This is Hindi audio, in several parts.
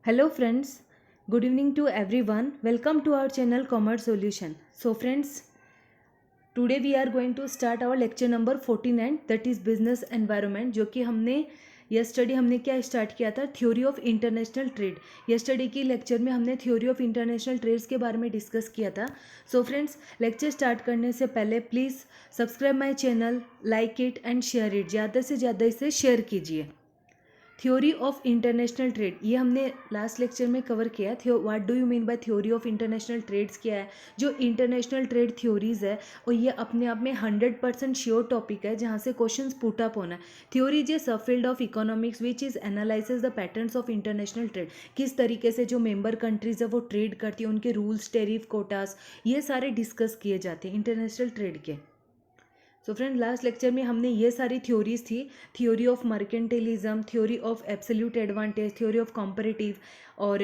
Hello friends, good evening to everyone. Welcome to our channel Commerce Solution. So friends, today we are going to start our lecture number 49 that is business environment जो कि हमने yesterday हमने क्या स्टार्ट किया था theory of international trade. yesterday की लेक्चर में हमने थ्योरी ऑफ इंटरनेशनल ट्रेड्स के बारे में डिस्कस किया था। सो फ्रेंड्स, लेक्चर स्टार्ट करने से पहले please subscribe my channel, like it and share it, ज़्यादा से ज़्यादा इसे शेयर कीजिए। थ्योरी ऑफ इंटरनेशनल ट्रेड ये हमने लास्ट लेक्चर में कवर किया। What do you mean by theory of international trades क्या है। जो इंटरनेशनल ट्रेड थ्योरीज है और ये अपने आप में 100% श्योर टॉपिक है जहाँ से क्वेश्चंस पुट अप होना है। थ्योरी इज ए सब field of economics which is analyses the patterns of international trade. किस तरीके से जो मेंबर कंट्रीज है वो ट्रेड करती है, उनके रूल्स, टेरिफ, कोटास, ये सारे डिस्कस किए जाते हैं इंटरनेशनल ट्रेड के। सो फ्रेंड, लास्ट लेक्चर में हमने ये सारी थ्योरीज थी, theory of mercantilism, theory of absolute advantage, theory of comparative, और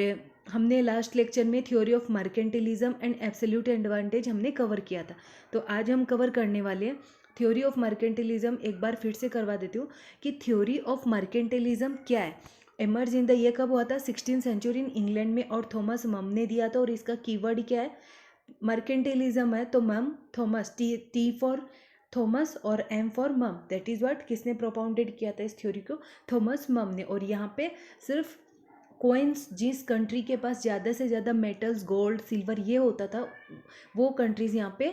हमने लास्ट लेक्चर में theory of mercantilism and absolute advantage हमने कवर किया था। तो आज हम कवर करने वाले हैं थ्योरी ऑफ मर्केंटिलिज्म। एक बार फिर से करवा देती हूँ कि थ्योरी ऑफ मर्केंटिलिज्म क्या है। एमर्ज इन द ये कब हुआ था? 16th सेंचुरी इन इंग्लैंड में, और थॉमस मम ने दिया था। और इसका कीवर्ड क्या है? मर्केंटिलिज्म है तो मम, थॉमस, टी फॉर थॉमस और एम फॉर मम। दैट इज़ व्हाट, किसने प्रोपाउंडेड किया था इस थ्योरी को? थॉमस मम ने। और यहाँ पे सिर्फ कोइंस, जिस कंट्री के पास ज़्यादा से ज़्यादा मेटल्स, गोल्ड, सिल्वर ये होता था, वो कंट्रीज़ यहाँ पे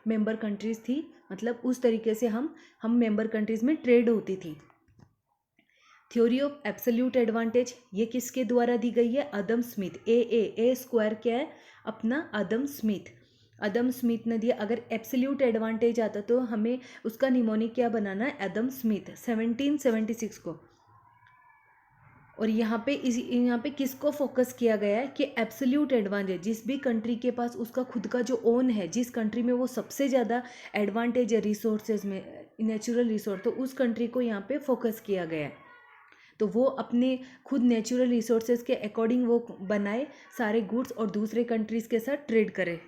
मेंबर कंट्रीज़ थी। मतलब उस तरीके से हम मेंबर कंट्रीज़ में ट्रेड होती थी। थ्योरी ऑफ एब्सोल्यूट एडवांटेज ये किसके द्वारा दी गई है? Adam Smith. ए स्क्वायर क्या है अपना? Adam Smith. अदम स्मिथ ने दिया। अगर एब्सोल्यूट एडवांटेज आता तो हमें उसका निमोनिक क्या बनाना है? अदम स्मिथ, 1776 को। और यहाँ पे किसको फोकस किया गया है कि एब्सोल्यूट एडवांटेज, जिस भी कंट्री के पास उसका खुद का जो ओन है, जिस कंट्री में वो सबसे ज़्यादा एडवांटेज है रिसोर्सेज में, नेचुरल रिसोर्स, तो उस कंट्री को यहाँ पे फोकस किया गया है। तो वो अपने खुद नेचुरल रिसोर्सेज के अकॉर्डिंग वो बनाए सारे गुड्स और दूसरे कंट्रीज़ के साथ ट्रेड करे।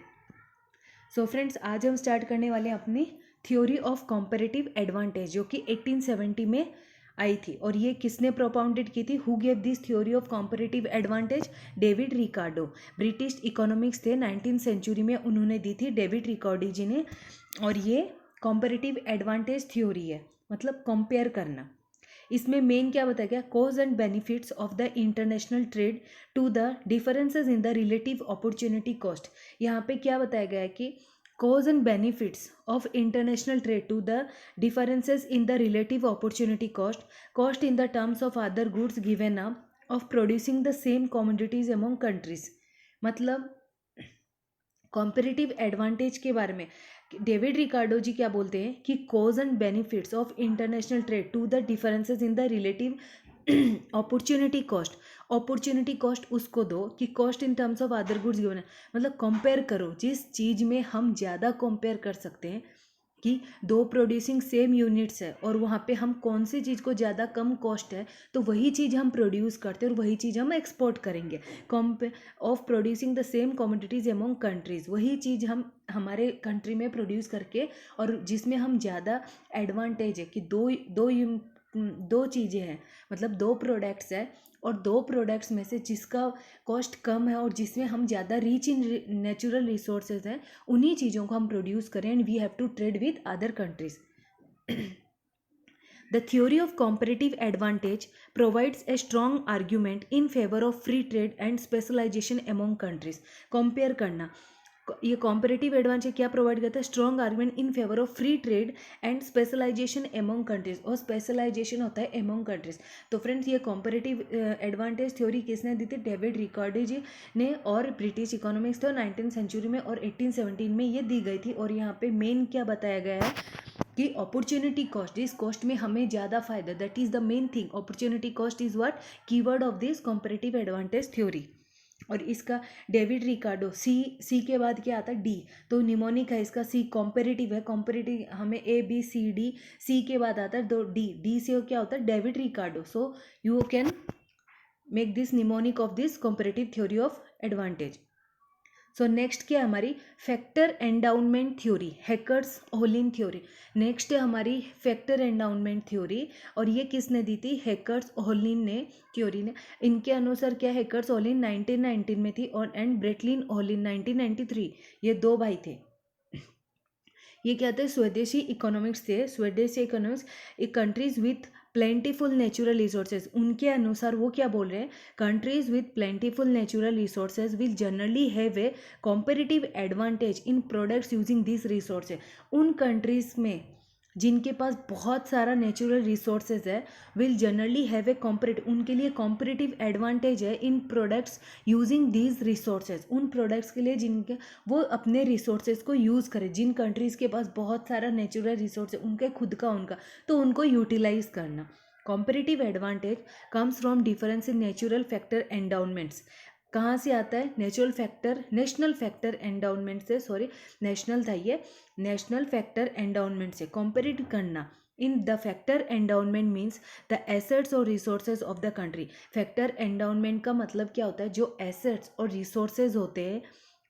सो फ्रेंड्स, आज हम स्टार्ट करने वाले हैं अपनी थ्योरी ऑफ कॉम्परेटिव एडवांटेज, जो कि 1870 में आई थी। और ये किसने प्रोपाउंडेड की थी? Who gave this theory of comparative advantage? David Ricardo. British economics थे 19th सेंचुरी में, उन्होंने दी थी, डेविड रिकार्डो जी ने। और ये कॉम्परेटिव एडवांटेज थ्योरी है, मतलब कंपेयर करना। इसमें मेन क्या बताया गया? Cause and benefits of the international trade to the differences in the relative opportunity cost. यहाँ पे क्या बताया गया है कि cause and benefits of international trade to the differences in the relative opportunity cost, cost in the terms of other goods given up of producing the same commodities among countries. मतलब कॉम्परेटिव एडवांटेज के बारे में डेविड रिकार्डो जी क्या बोलते हैं कि cause and benefits of international trade to the differences in the relative opportunity cost. Opportunity cost उसको दो कि cost in terms of other goods given है, मतलब कंपेयर करो जिस चीज़ में हम ज़्यादा कंपेयर कर सकते हैं कि दो प्रोड्यूसिंग सेम यूनिट्स है और वहाँ पे हम कौन सी चीज़ को ज़्यादा कम कॉस्ट है तो वही चीज़ हम प्रोड्यूस करते हैं और वही चीज़ हम एक्सपोर्ट करेंगे। Of producing the same commodities among countries, वही चीज़ हम हमारे कंट्री में प्रोड्यूस करके, और जिसमें हम ज़्यादा एडवांटेज है कि दो चीज़ें हैं, मतलब दो प्रोडक्ट्स है, और दो प्रोडक्ट्स में से जिसका कॉस्ट कम है और जिसमें हम ज़्यादा रिच इन नेचुरल रिसोर्सेज हैं, उन्हीं चीज़ों को हम प्रोड्यूस करें and we have to trade with other countries. The theory of comparative advantage provides a strong argument in favor of free trade and specialization among countries. Compare करना, ये कॉम्परेटिव एडवांटेज क्या प्रोवाइड करता है? Strong argument in favour of free trade and specialisation among countries, और स्पेशलाइजेशन होता है एमोंग कंट्रीज। तो फ्रेंड्स, ये कॉम्परेटिव एडवांटेज थ्योरी किसने दी थी? डेविड रिकार्डो जी ने। और ब्रिटिश इकोनॉमिक्स तो 19th सेंचुरी में और 1817 में ये दी गई थी। और यहाँ पे मेन क्या बताया गया है कि अपॉर्चुनिटी कॉस्ट, जिस कॉस्ट में हमें ज़्यादा फायदा, that is the main thing. Opportunity cost is what? Keyword of this comparative advantage theory. और इसका डेविड रिकार्डो, सी के बाद क्या आता है? डी, तो निमोनिक है इसका। सी कॉम्पेरेटिव है, कॉम्पेरेटिव हमें ए बी सी डी, सी के बाद आता है दो डी से क्या होता है? David Ricardo. So you can make this mnemonic of this comparative theory of advantage. So next क्या है हमारी factor endowment theory, hackers Olin theory. Next है हमारी फैक्टर एंडाउनमेंट थ्योरी, और ये किसने दी थी, हैकर्स ओलिन ने थ्योरी ने। इनके अनुसार क्या, हैकर्स ओलिन 1919 में थी और एंड ब्रेटलिन ओलिन 1993, ये दो भाई थे। ये क्या थे, स्वदेशी इकोनॉमिक्स थे। स्वदेशी इकोनॉमिक्स, एक countries with plentiful natural resources, उनके अनुसार वो क्या बोल रहे हैं, countries with plentiful natural resources will generally have a competitive advantage in products using this resources. उन कंट्रीज में जिनके पास बहुत सारा नेचुरल रिसोर्सेज है, will generally have a comparative, उनके लिए कॉम्परेटिव एडवांटेज है इन प्रोडक्ट्स यूजिंग दीज रिसोर्सेज, उन प्रोडक्ट्स के लिए जिनके वो अपने रिसोर्सेज को यूज़ करें। जिन कंट्रीज़ के पास बहुत सारा नेचुरल रिसोर्स है, उनके खुद का उनका, तो उनको यूटिलाइज करना। Comparative advantage comes from difference in natural factor endowments. कहाँ से आता है, natural factor, national factor endowment से, सॉरी नेशनल था ये, नेशनल फैक्टर एंडाउनमेंट से कंपेयर करना। In the factor endowment means the assets और resources of the country. Factor endowment का मतलब क्या होता है, जो एसेट्स और रिसोर्सेज होते हैं,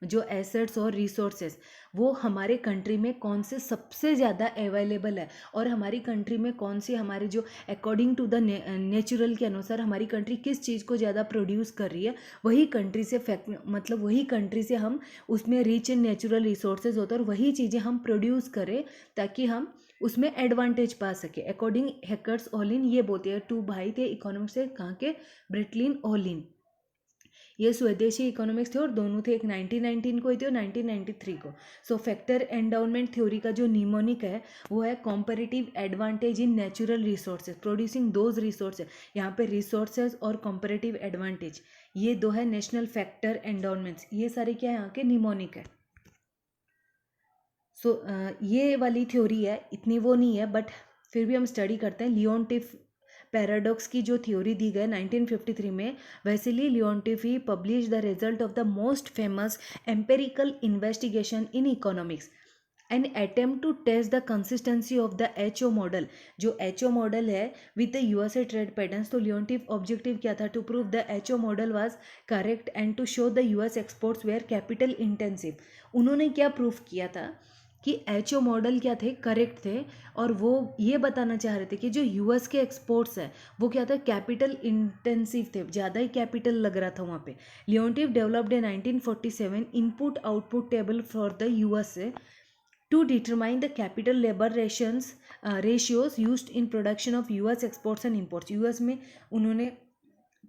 जो एसेट्स और रिसोर्सेज वो हमारे कंट्री में कौन से सबसे ज़्यादा अवेलेबल है, और हमारी कंट्री में कौन सी, हमारे जो अकॉर्डिंग टू द नेचुरल के अनुसार हमारी कंट्री किस चीज़ को ज़्यादा प्रोड्यूस कर रही है, वही कंट्री से मतलब वही कंट्री से हम उसमें रिच इन नेचुरल रिसोर्सेज होते हैं, और वही चीज़ें हम प्रोड्यूस करें ताकि हम उसमें एडवांटेज पा सके। अकॉर्डिंग हैकर्स ओलिन ये बोलते हैं, टू भाई थे इकोनॉमिक्स से, कहाँ के, ब्रेटलिन ओलिन। ये स्वदेशी इकोनॉमिक्स थे और दोनों थे, एक 1919 को ही थे और 1993 को। सो फैक्टर एंडाउनमेंट थ्योरी का जो निमोनिक है वो है comparative advantage in natural resources producing those resources. यहाँ पे रिसोर्सेज और कॉम्पेरेटिव एडवांटेज ये दो है नेशनल फैक्टर एंडाउनमेंट्स, ये सारे क्या है यहाँ के निमोनिक है। सो ये वाली थ्योरी है, इतनी वो नहीं है बट फिर भी हम स्टडी करते हैं। लियोनटिफ पैराडॉक्स की जो थ्योरी दी गई 1953 में, Wassily Leontief he publish the result of the most famous empirical investigation in economics, an attempt to test the consistency of the HO model. जो HO मॉडल है with the USA trade patterns, तो लियोनटिफ ऑब्जेक्टिव क्या था, to prove the HO model was correct and to show the US exports were capital intensive. उन्होंने क्या प्रूफ किया था कि HO मॉडल क्या थे, करेक्ट थे, और वो ये बताना चाह रहे थे कि जो US के एक्सपोर्ट्स है वो क्या था, कैपिटल इंटेंसिव थे, ज़्यादा ही कैपिटल लग रहा था वहाँ पे। Leontief developed a 1947 input output table for the USA to determine the capital labor ratios used in production of US exports and imports। US में उन्होंने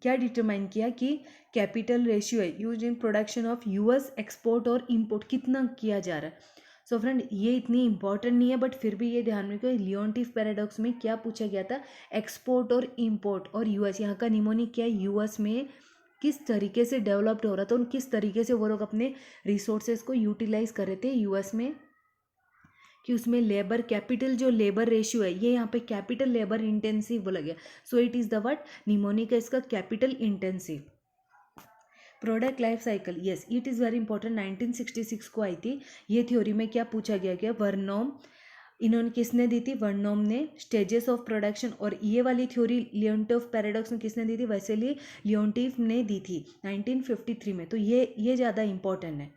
क्या डिटरमाइन किया कि कैपिटल रेशियो है use in production of US export और इंपोर्ट कितना किया जा रहा है। सो फ्रेंड ये इतनी इंपॉर्टेंट नहीं है बट फिर भी ये ध्यान रखो, लियोनटिफ पैराडॉक्स में क्या पूछा गया था, एक्सपोर्ट और इंपोर्ट और US, यहाँ का निमोनिक क्या है, US में किस तरीके से डेवलप्ड हो रहा था और किस तरीके से वो लोग अपने रिसोर्सेज को यूटिलाइज कर रहे थे US में, कि उसमें लेबर कैपिटल जो लेबर रेशियो है ये यहाँ पे कैपिटल लेबर इंटेंसिव बोला गया। So it is the word mnemonic है इसका, capital intensive. Product life cycle, yes it is very important, 1966 को आई थी ये थ्योरी में। क्या पूछा गया, क्या वर्नोम, इन्होंने किसने दी थी, वर्नोम ने, स्टेजेस ऑफ प्रोडक्शन। और ये वाली थ्योरी लियोनटिफ पैराडॉक्स में किसने दी थी, वैसिली लियोनटिफ ने दी थी 1953 में। तो ये ज़्यादा इंपॉर्टेंट है,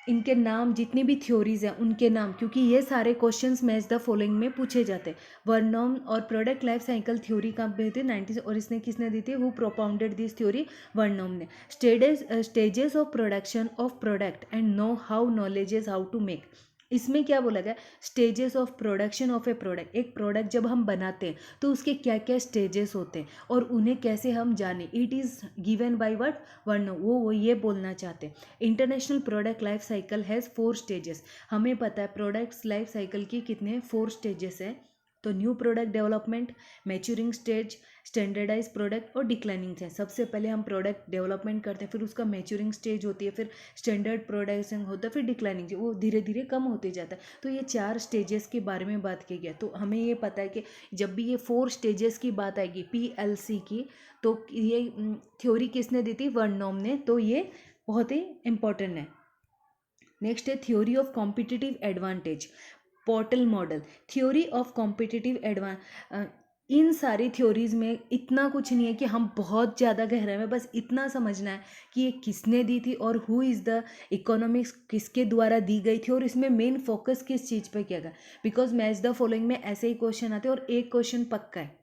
इनके नाम जितनी भी थ्योरीज हैं उनके नाम, क्योंकि ये सारे क्वेश्चंस मैच द फॉलोइंग में पूछे जाते हैं। वर्नोम और प्रोडक्ट लाइफ साइकिल थ्योरी कब दी थी, 19, और इसने किसने दी थी, who propounded this theory, Vernon ने। Stages of production of product and know how knowledges how to make, इसमें क्या बोला गया, stages of production of a product, एक प्रोडक्ट जब हम बनाते हैं तो उसके क्या क्या स्टेजेस होते हैं और उन्हें कैसे हम जाने, it is given by what, Vernon, वो ये बोलना चाहते हैं। International product life cycle has 4 stages, हमें पता है प्रोडक्ट्स लाइफ साइकिल की कितने 4 स्टेजेस हैं। तो new product development, maturing stage, standardise product और डिक्लाइनिंग स्टेज। सबसे पहले हम प्रोडक्ट डेवलपमेंट करते हैं, फिर उसका मैच्योरिंग स्टेज होती है, फिर स्टैंडर्ड प्रोडक्शन होता है, फिर डिक्लाइनिंग स्टेज, वो धीरे धीरे कम होते जाता है। तो ये 4 स्टेजेस के बारे में बात की गया। तो हमें ये पता है कि जब भी ये 4 स्टेजेस की बात आएगी PLC की, तो ये थ्योरी किसने दी थी, वर्नोम ने। तो ये बहुत ही इंपॉर्टेंट है। नेक्स्ट है theory of competitive advantage, Porter model, theory of competitive इन सारी थ्योरीज में इतना कुछ नहीं है कि हम बहुत ज़्यादा गहराई में, बस इतना समझना है कि ये किसने दी थी और हु इज़ द इकोनॉमिक्स किसके द्वारा दी गई थी और इसमें मेन फोकस किस चीज़ पे किया गया। बिकॉज मैच द फॉलोइंग में ऐसे ही क्वेश्चन आते हैं और एक क्वेश्चन पक्का है।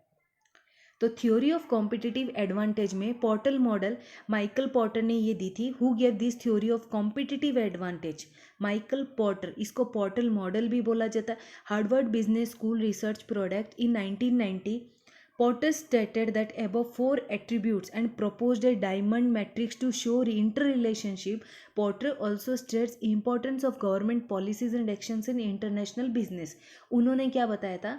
तो थ्योरी ऑफ कॉम्पिटिटिव एडवांटेज में पोर्टल मॉडल माइकल पॉटर ने ये दी थी। Who gave this theory of competitive advantage? Michael Potter. इसको पोर्टल मॉडल भी बोला जाता है। Harvard business school research product in 1990। Potter stated that above 4 attributes and proposed a diamond matrix to show interrelationship. Potter also states importance of government policies and actions in international business. उन्होंने क्या बताया था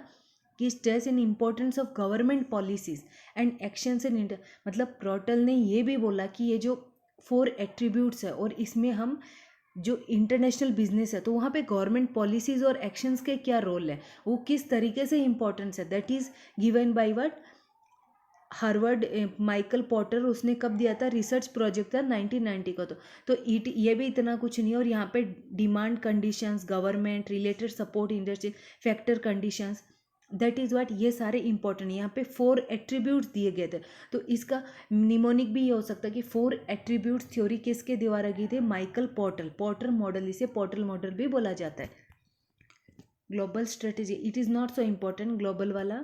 कि stress in importance of government policies and actions in मतलब पोर्टल ने ये भी बोला कि ये जो 4 एट्रीब्यूट्स है और इसमें हम जो इंटरनेशनल बिजनेस है तो वहाँ पे गवर्नमेंट पॉलिसीज़ और एक्शंस के क्या रोल है, वो किस तरीके से इम्पोर्टेंस है, that is given by what Harvard Michael Potter. उसने कब दिया था? रिसर्च प्रोजेक्ट था 1990 का। तो ये भी इतना कुछ नहीं है। और यहाँ पे demand conditions, government related support industry, factor conditions, that is what, ये सारे इंपॉर्टेंट। यहाँ पे 4 एट्रीब्यूट्स दिए गए थे। तो इसका निमोनिक भी ये हो सकता है कि 4 एट्रीब्यूट्स थ्योरी किसके द्वारा की थी? Michael Potter model. इसे पॉटर मॉडल भी बोला जाता है। Global strategy, it is not so important global वाला।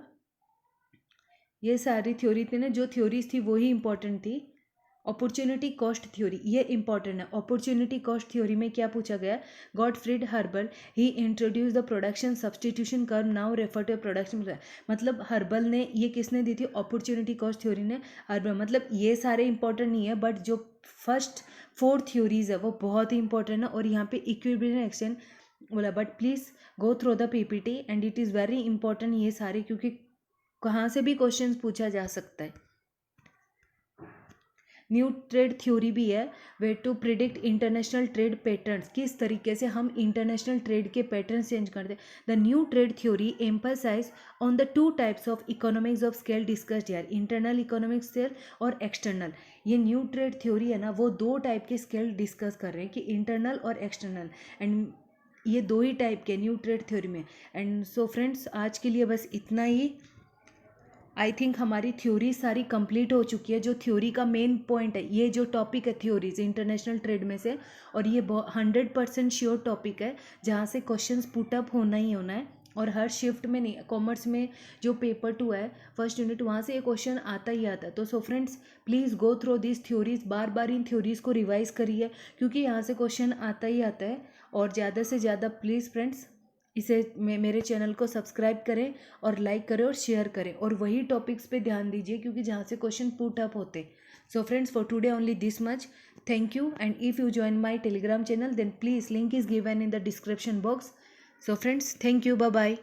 ये सारी थ्योरी थी ना, जो थ्योरीज थी वही इंपॉर्टेंट थी। अपॉर्चुनिटी कॉस्ट थ्योरी, ये इंपॉर्टेंट है। अपॉर्चुनिटी कॉस्ट थ्योरी में क्या पूछा गया? Gottfried Haberler he introduce the production substitution curve now refer to production. मतलब हर्बल ने, ये किसने दी थी? अपॉर्चुनिटी कॉस्ट थ्योरी ने हर्बल। मतलब ये सारे इंपॉर्टेंट नहीं है, बट जो फर्स्ट 4 थ्योरीज है वो बहुत ही इंपॉर्टेंट है। और यहाँ पे इक्विलिब्रियम एक्सचेंज बोला, but please go through the PPT and it is very important ये सारे, क्योंकि कहाँ से भी क्वेश्चन पूछा जा सकता है। न्यू ट्रेड थ्योरी भी है, way to predict international trade patterns, किस तरीके से हम इंटरनेशनल ट्रेड के पैटर्न्स चेंज करते हैं। The new trade theory emphasise on the 2 types of economics of scale discussed here, internal economic scale और एक्सटर्नल। ये न्यू ट्रेड थ्योरी है ना, वो 2 टाइप के स्केल डिस्कस कर रहे हैं कि इंटरनल और एक्सटर्नल, एंड ये 2 ही टाइप के न्यू ट्रेड थ्योरी में। एंड सो फ्रेंड्स, आज के लिए बस इतना ही। आई थिंक हमारी थ्योरी सारी कंप्लीट हो चुकी है। जो थ्योरी का मेन पॉइंट है, ये जो टॉपिक है थ्योरीज इंटरनेशनल ट्रेड में से, और ये 100% श्योर टॉपिक है जहाँ से क्वेश्चंस पुटअप होना ही होना है। और हर शिफ्ट में नहीं, कॉमर्स में जो पेपर 2 है फर्स्ट यूनिट, वहाँ से ये क्वेश्चन आता ही आता है। तो so friends, please go through this theories, bar bar in theories को रिवाइज करिए, क्योंकि यहाँ से क्वेश्चन आता ही आता है। और ज़्यादा से ज़्यादा प्लीज़ फ्रेंड्स इसे मेरे चैनल को सब्सक्राइब करें और लाइक करें और शेयर करें, और वही टॉपिक्स पे ध्यान दीजिए क्योंकि जहाँ से क्वेश्चन पुट अप होते। So friends, for today only this much. Thank you, and if you join my Telegram channel then please link is given in the description box. So friends, thank you, bye bye.